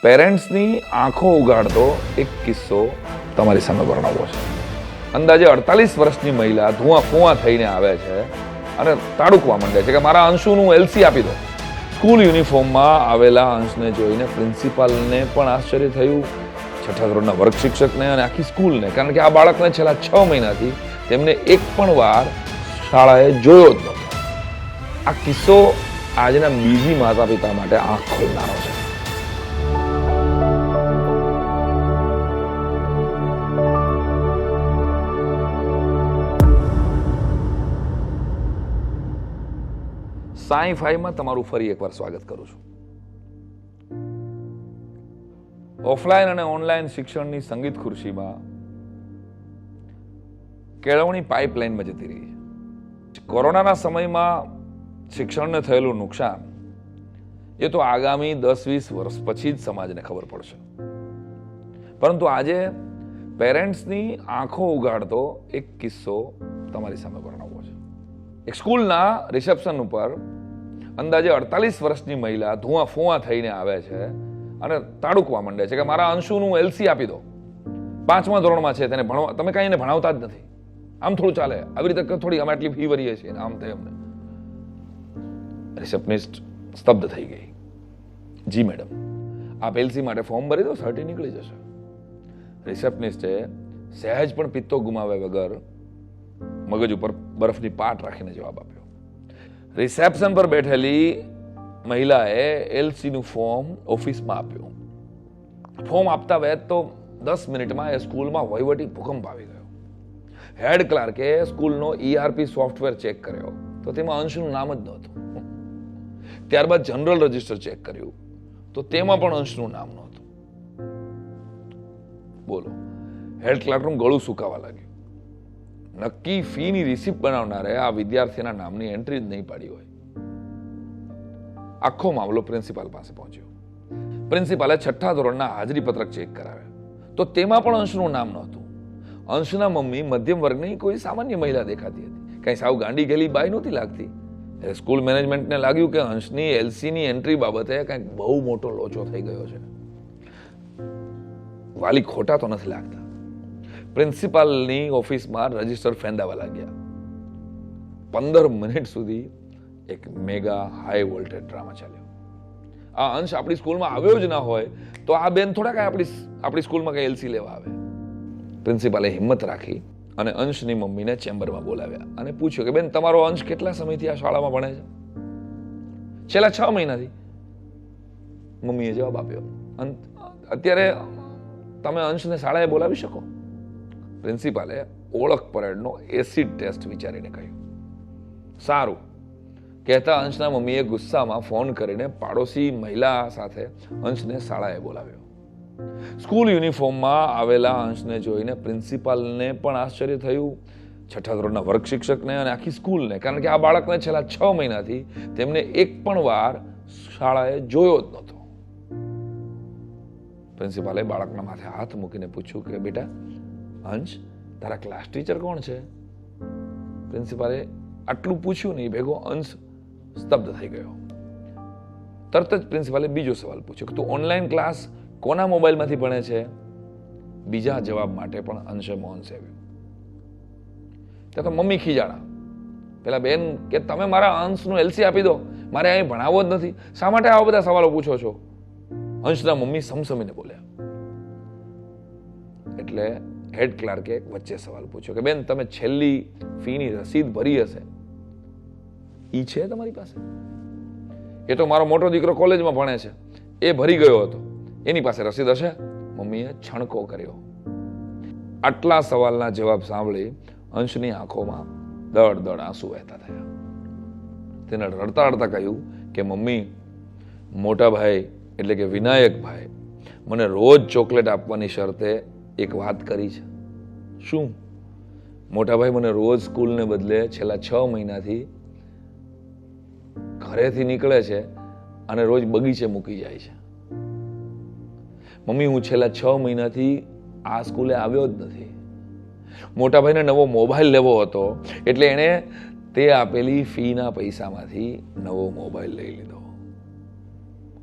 પેરેન્ટ્સની આંખો ઉગાડતો એક કિસ્સો તમારી સામે વર્ણવવો છે. અંદાજે 48 વર્ષની મહિલા ધુઆ ફુઆ થઈને આવે છે અને તાડુકવા માંડે છે કે મારા અંશુનું એલસી આપી દો. સ્કૂલ યુનિફોર્મમાં આવેલા અંશને જોઈને પ્રિન્સિપાલને પણ આશ્ચર્ય થયું, છઠ્ઠા ધોરણના વર્ગ શિક્ષકને અને આખી સ્કૂલને, કારણ કે આ બાળકને છેલ્લા 6 મહિનાથી તેમને એક પણ વાર શાળાએ જોયો જ નહોતો. આ કિસ્સો આજના બીજી માતા પિતા માટે આંખ ખોલનારો છે. સાઈ5માં તમારું ફરી એકવાર સ્વાગત કરું છું. ઓફલાઈન અને ઓનલાઈન શિક્ષણની સંગીત ખુરશીમાં કેળવણી પાઇપલાઇનમાં જતી રહી છે. કોરોનાના સમયમાં શિક્ષણને થયેલું નુકસાન એ તો આગામી 10-20 વર્ષ પછી જ સમાજને ખબર પડશે. પરંતુ આજે પેરેન્ટ્સની આંખો ઉગાડતો એક કિસ્સો તમારી સામે વર્ણવવો છે. એક સ્કૂલના રિસેપ્શન ઉપર અંદાજે 48 વર્ષની મહિલા ધુઆ ફુઆ થઈને આવે છે અને તાડુકવા માંડે છે કે મારા અંશુનું એલસી આપી દો. 5મા ધોરણમાં છે, તેને ભણવા તમે કઈ એને ભણાવતા જ નથી. આમ થોડું ચાલે, આવી રીતે થોડી અમે આટલી ફી ભરીએ છીએ આમ તેમ. રિસેપ્શનિસ્ટ સ્તબ્ધ થઈ ગઈ. જી મેડમ, આપ એલસી માટે ફોર્મ ભરી દો, સર્ટી નીકળી જશે. રિસેપ્શનિસ્ટે સહેજ પણ પિત્તો ગુમાવ્યા વગર મગજ ઉપર બરફની પાટ રાખીને જવાબ આપ્યો. રિસેપ્શન પર બેઠેલી મહિલાએ એલસી નું ફોર્મ ઓફિસમાં આપ્યું. ફોર્મ આપતા વેત તો 10 મિનિટમાં એ સ્કૂલમાં વહીવટી ભૂકંપ આવી ગયો. હેડ ક્લાર્કે સ્કૂલનો ERP સોફ્ટવેર ચેક કર્યો તો તેમાં અંશનું નામ જ નહોતું. ત્યારબાદ જનરલ રજિસ્ટર ચેક કર્યું તો તેમાં પણ અંશનું નામ નહોતું. બોલો, હેડ ક્લાર્કનું ગળું સુકાવા લાગ્યું. નક્કી ફીની રિસિપ્ટ બનાવનારે આ વિદ્યાર્થીના નામની એન્ટ્રી જ નહીં પાડી હોય. આખો મામલો પ્રિન્સિપાલ પાસે પહોંચ્યો. પ્રિન્સિપાલે છઠ્ઠા ધોરણના હાજરી પત્રક ચેક કરાવ્યા તો તેમાં પણ અંશનું નામ નહોતું. અંશના મમ્મી મધ્યમ વર્ગની કોઈ સામાન્ય મહિલા દેખાતી હતી, કઈ સાવ ગાંડી ગેલી બાઈ નહોતી લાગતી. સ્કૂલ મેનેજમેન્ટને લાગ્યું કે અંશની એલસીની એન્ટ્રી બાબતે કંઈક બહુ મોટો લોચો થઈ ગયો છે. વાલી ખોટા તો નથી લાગતા. પ્રિન્સિપાલની ઓફિસમાં રજિસ્ટર ફેંદાવા લાગ્યા. 15 મિનિટ સુધી એક મેગા હાઈ વોલ્ટેજ ડ્રામા ચાલ્યો. આ અંશ આપણી સ્કૂલમાં આવ્યો જ ના હોય તો આ બેન થોડા કઈ આપણી સ્કૂલમાં કઈ એલસી લેવા આવે. પ્રિન્સિપાલે હિંમત રાખી અને અંશની મમ્મીને ચેમ્બરમાં બોલાવ્યા અને પૂછ્યું કે બેન, તમારો અંશ કેટલા સમયથી આ શાળામાં ભણે છે? છેલ્લા 6 મહિનાથી. મમ્મીએ જવાબ આપ્યો, અત્યારે તમે અંશને શાળાએ બોલાવી શકો? પ્રિન્સિપાલે ઓળખ પરેડનો એસિડ ટેસ્ટ વિચારીને કહ્યું. સારું કહેતા અંશના મમ્મીએ ગુસ્સામાં ફોન કરીને પાડોશી મહિલા સાથે અંશને શાળાએ બોલાવ્યો. સ્કૂલ યુનિફોર્મમાં આવેલા અંશને જોઈને પ્રિન્સિપાલને પણ આશ્ચર્ય થયું, છઠ્ઠા ધોરણના વર્ગ શિક્ષકને અને આખી સ્કૂલને, કારણ કે આ બાળકને છેલ્લા 6 મહિનાથી તેમને એક પણ વાર શાળાએ જોયો જ નહોતો. પ્રિન્સિપાલે બાળકના માથે હાથ મૂકીને પૂછ્યું કે બેટા અંશ, તારા ક્લાસ ટીચર કોણ છે? પ્રિન્સિપાલે આટલું પૂછ્યું નહીં ભેગો અંશ સ્તબ્ધ થઈ ગયો. તરત જ પ્રિન્સિપાલે બીજો સવાલ પૂછ્યો કે તું ઓનલાઈન ક્લાસ કોના મોબાઈલમાંથી ભણે છે? બીજા જવાબ માટે પણ અંશે મૌન સેવ્યું. ત્યાં તો મમ્મી ખીજાણા. પેલા બેન કે તમે મારા અંશનું એલસી આપી દો, મારે અહીં ભણાવવો જ નથી, શા માટે આવા બધા સવાલો પૂછો છો? અંશના મમ્મી સમસમીને બોલ્યા. એટલે હેડ ક્લાર્કે વચ્ચે સવાલ પૂછ્યો કે બેન, તમે છેલ્લી ફીની રસીદ ભરી હશે, ઈ છે તમારી પાસે? એ તો મારો મોટો દીકરો કોલેજમાં ભણે છે, એ ભરી ગયો હતો, એની પાસે રસીદ હશે? મમ્મીએ છણકો કર્યો. આટલા સવાલના જવાબ સાંભળી અંશની આંખોમાં દળ દળ આંસુ વહેતા થયા. તેને રડતા રડતા કહ્યું કે મમ્મી, મોટા ભાઈ એટલે કે વિનાયકભાઈ મને રોજ ચોકલેટ આપવાની શરતે એક વાત કરી છે. શું? મોટા ભાઈ મને રોજ સ્કૂલને બદલે છેલ્લા 6 મહિનાથી ઘરેથી નીકળે છે અને રોજ બગીચે મૂકી જાય છે. મમ્મી, હું છેલ્લા 6 મહિનાથી આ સ્કૂલે આવ્યો જ નથી. મોટા ભાઈને નવો મોબાઈલ લેવો હતો એટલે એણે તે આપેલી ફીના પૈસામાંથી નવો મોબાઈલ લઈ લીધો.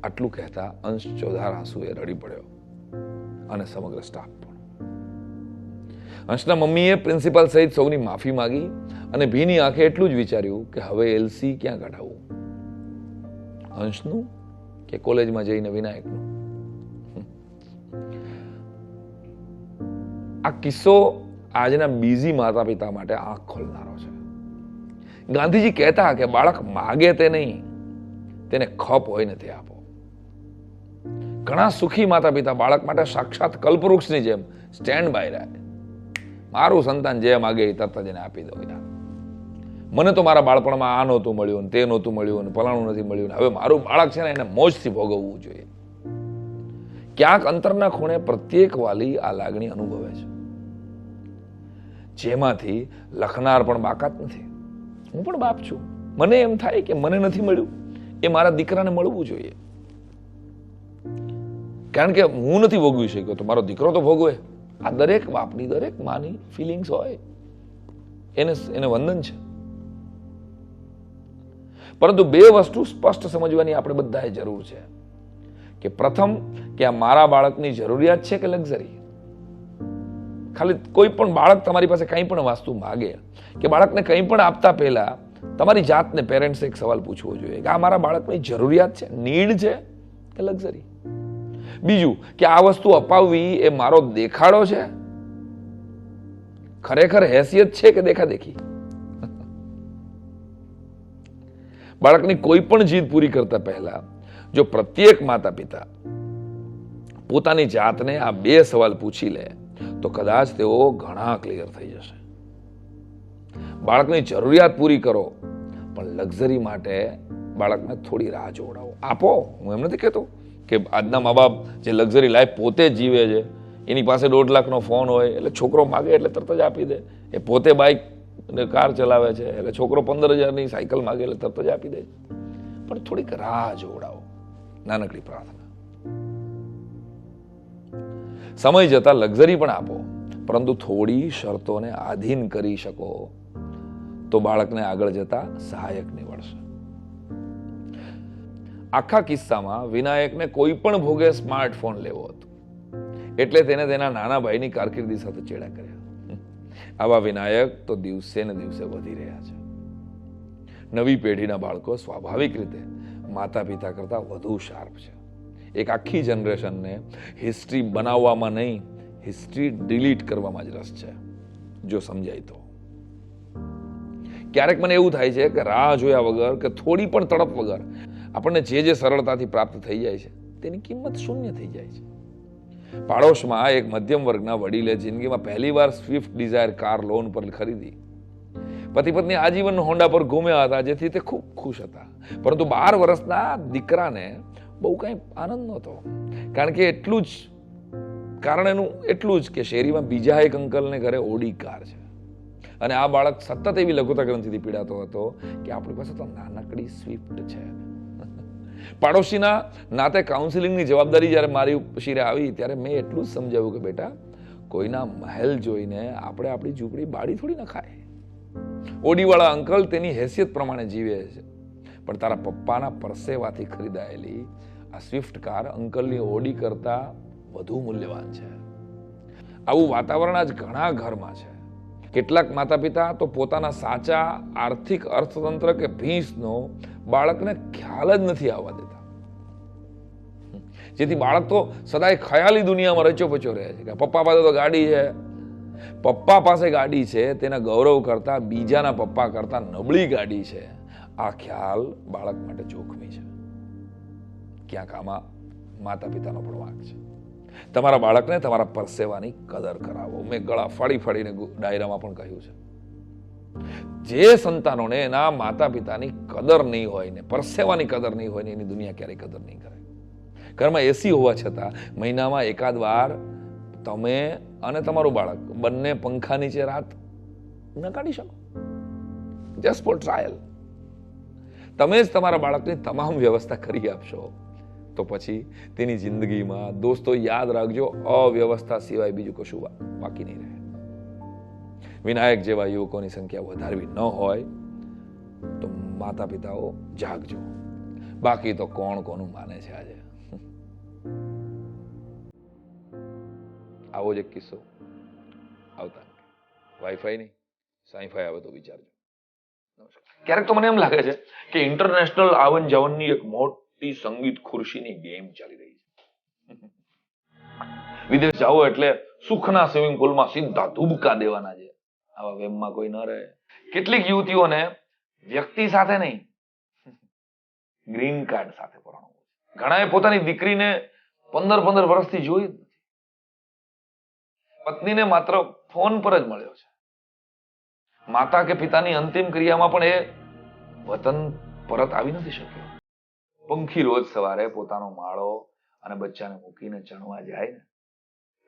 આટલું કહેતા અંશ ચોધાર આંસુએ રડી પડ્યો અને સમગ્ર સ્ટાફ પણ. અંશના મમ્મીએ પ્રિન્સિપાલ સહિત સૌની માફી માંગી અને ભીની આંખે એટલું જ વિચાર્યું કે હવે એલસી ક્યાં કઢાવવું, અંશનું કે કોલેજમાં જઈને વિનાયકનું. આ કિસ્સો આજના બીજી માતા પિતા માટે આંખ ખોલનારો છે. ગાંધીજી કહેતા કે બાળક માગે તે નહીં, તેને ખપ હોય ને તે આપો. ઘણા સુખી માતા પિતા બાળક માટે સાક્ષાત કલ્પવૃક્ષની જેમ સ્ટેન્ડ બાય રહે. મારું સંતાન જે માગે એ તરત જ એને આપી દો. યાર, મને તો મારા બાળપણમાં આ નહોતું મળ્યું ને તે નહોતું મળ્યું ને ફલાણું નથી મળ્યું, હવે મારું બાળક છે ને એને મોજથી ભોગવવું જોઈએ. ક્યાંક અંતરના ખૂણે પ્રત્યેક વાલી આ લાગણી અનુભવે છે, જેમાંથી લખનાર પણ બાકાત નથી. હું પણ બાપ છું, મને એમ થાય કે મને નથી મળ્યું એ મારા દીકરાને મળવું જોઈએ. કારણ કે હું નથી ભોગવી શક્યો તો મારો દીકરો તો ભોગવે. આ દરેક બાપની, દરેક માની ફિલિંગ્સ હોય, એને વંદન છે. પરંતુ બે વસ્તુ સ્પષ્ટ સમજવાની આપણે બધાએ જરૂર છે કે પ્રથમ, કે આ મારા બાળકની જરૂરિયાત છે કે લક્ઝરી. ખાલી કોઈ પણ બાળક તમારી પાસે કંઈ પણ વસ્તુ માગે કે બાળકને કંઈ પણ આપતા પહેલા તમારી જાતને, પેરેન્ટ્સે એક સવાલ પૂછવો જોઈએ કે આ મારા બાળકની જરૂરિયાત છે, નીડ છે કે લક્ઝરી. બીજું કે આ વસ્તુ અપાવવી એ મારો દેખાડો છે, ખરેખર હેસિયત છે કે દેખાદેખી. બાળકની કોઈ પણ જીદ પૂરી કરતા પહેલા જો પ્રત્યેક માતા પિતા પોતાની જાતને આ બે સવાલ પૂછી લે તો કદાચ તેઓ ઘણા ક્લિયર થઈ જશે. બાળકની જરૂરિયાત પૂરી કરો, પણ લક્ઝરી માટે બાળકને થોડી રાહ જોવડાવો. આપો, હું એમ નથી કહેતો કે આજના મા બાપ જે લક્ઝરી લાઈફ પોતે જ જીવે છે, એની પાસે 1.5 લાખનો ફોન હોય એટલે છોકરો માગે એટલે તરત જ આપી દે. એ પોતે બાઇક અને કાર ચલાવે છે એટલે છોકરો 15,000ની સાયકલ માગે એટલે તરત જ આપી દે. પણ થોડીક રાહ જોવડાવો. નાનકડી પ્રાર્થના. સમય જતા લક્ઝરી પણ આપો, પરંતુ થોડી શરતોને આધીન કરી શકો તો બાળકને આગળ જતા સહાયક નીવડશે. આખા કિસ્સામાં વિનાયકને કોઈ પણ ભોગે સ્માર્ટફોન લેવો હતો એટલે તેને તેના નાના ભાઈની કારકિર્દી સાથે ચેડા કર્યા. આવા વિનાયક તો દિવસે ને દિવસે વધી રહ્યા છે. નવી પેઢીના બાળકો સ્વાભાવિક રીતે માતા પિતા કરતા વધુ શાર્પ છે. એક આખી જનરેશનને હિસ્ટ્રી બનાવવામાં નહીં, હિસ્ટ્રી ડિલીટ કરવામાં જ રસ છે, જો સમજાય તો. ક્યારેક મને એવું થાય છે કે રાહ જોયા વગર કે થોડી પણ તડપ વગર આપણને જે સરળતાથી પ્રાપ્ત થઈ જાય છે તેની કિંમત શૂન્ય થઈ જાય છે. પાડોશમાં એક મધ્યમ વર્ગના વડીલે જિંદગીમાં પહેલીવાર સ્વિફ્ટ ડિઝાયર કાર લોન પર ખરીદી. પતિ પત્ની આજીવન હોન્ડા પર ઘૂમ્યા હતા, જેથી તે ખૂબ ખુશ હતા. પરંતુ 12 વર્ષના દીકરાને બહુ કઈ આનંદ નહોતો, કારણ કે એટલું જ કે શેરીમાં બીજા એક અંકલને ઘરે ઓડી કાર છે અને આ બાળક સતત એવી લઘુતા ગ્રંથિથી પીડાતો હતો કે આપણી પાસે તો નાનકડી સ્વિફ્ટ છે. પાડોશીના નાતે કાઉન્સિલિંગની જવાબદારી જ્યારે મારી શિરે આવી ત્યારે મેં એટલું જ સમજાવ્યું કે બેટા, કોઈના મહેલ જોઈને આપણે આપણી ઝૂંપડી બાળી થોડી ન ખાય. ઓડીવાળા અંકલ તેની હેસિયત પ્રમાણે જીવે છે, પણ તારા પપ્પાના પરસેવાથી ખરીદાયેલી આ સ્વિફ્ટ કાર અંકલની ઓડી કરતા વધુ મૂલ્યવાન છે. આવું વાતાવરણ આજ ઘણા ઘરમાં છે. કેટલાક માતા પિતા તો પોતાના સાચા આર્થિક અર્થતંત્ર કે ભીંસનો બાળકને ખ્યાલ જ નથી આવવા દેતા, જેથી બાળક તો સદાય ખયાલી દુનિયામાં રચ્યો પચ્યો રહે છે કે પપ્પા પાસે તો ગાડી છે. પપ્પા પાસે ગાડી છે તેના ગૌરવ કરતા બીજાના પપ્પા કરતા નબળી ગાડી છે, આ ખ્યાલ બાળક માટે જોખમી છે. ક્યાંક આમાં માતા પિતાનો પણ વાંક છે. તમારા બાળકને તમારા પરસેવાની કદર કરાવો. મેં ગળા ફાડીને ડાયરામાં પણ કહ્યું છે. જે સંતાનોને એના માતા પિતાની કદર નહીં હોય ને પરસેવાની કદર નહીં હોય ને એની દુનિયા ક્યારેય કદર નહીં કરે. ઘરમાં એસી હોવા છતાં મહિનામાં એકાદ વાર તમે અને તમારું બાળક બંને પંખા નીચે રાત ન કાઢી શકો, જસ્ટ ફોર ટ્રાયલ. તમે જ તમારા બાળકની તમામ વ્યવસ્થા કરી આપશો તો પછી તેની જિંદગીમાં દોસ્તો યાદ રાખજો, અવ્યવસ્થા સિવાય બીજું કશું બાકી નહીં રહે. વિનાયક જેવા યુવકોની સંખ્યા વધારવી ન હોય તો માતા પિતાઓ જાગજો. બાકી તો કોણ કોનું માને છે આજે. આવો જ એક કિસ્સો આવતા વાઈફાઈ નહીં સાઈફાઈ આવે તો વિચારજો. ક્યારેક તો મને એમ લાગે છે કે ઇન્ટરનેશનલ આવન જાવનની એક મોટી સંગીત ખુરશીની ગેમ ચાલી રહી છે. વિદેશ જાઓ એટલે સુખના સ્વિમિંગ પુલમાં સીધા ધુબકા દેવાના છે. આવા વેમમાં કોઈ ન રહે. કેટલીક યુવતીઓને વ્યક્તિ સાથે નહીં, ગ્રીન કાર્ડ સાથે પરણવું. ઘણાએ પોતાની દીકરીને 15 વર્ષથી જોઈ જ નથી. પત્નીને માત્ર ફોન પર જ મળ્યો છે. માતા કે પિતાની અંતિમ ક્રિયામાં પણ એ વતન પરત આવી નથી શક્યો. પંખી રોજ સવારે પોતાનો માળો અને બચ્ચાને મૂકીને ચણવા જાય ને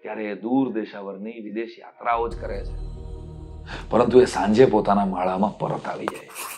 ત્યારે એ દૂર દેશાવરની વિદેશ યાત્રાઓ જ કરે છે, પરંતુ એ સાંજે પોતાના માળામાં પરત આવી જાય છે.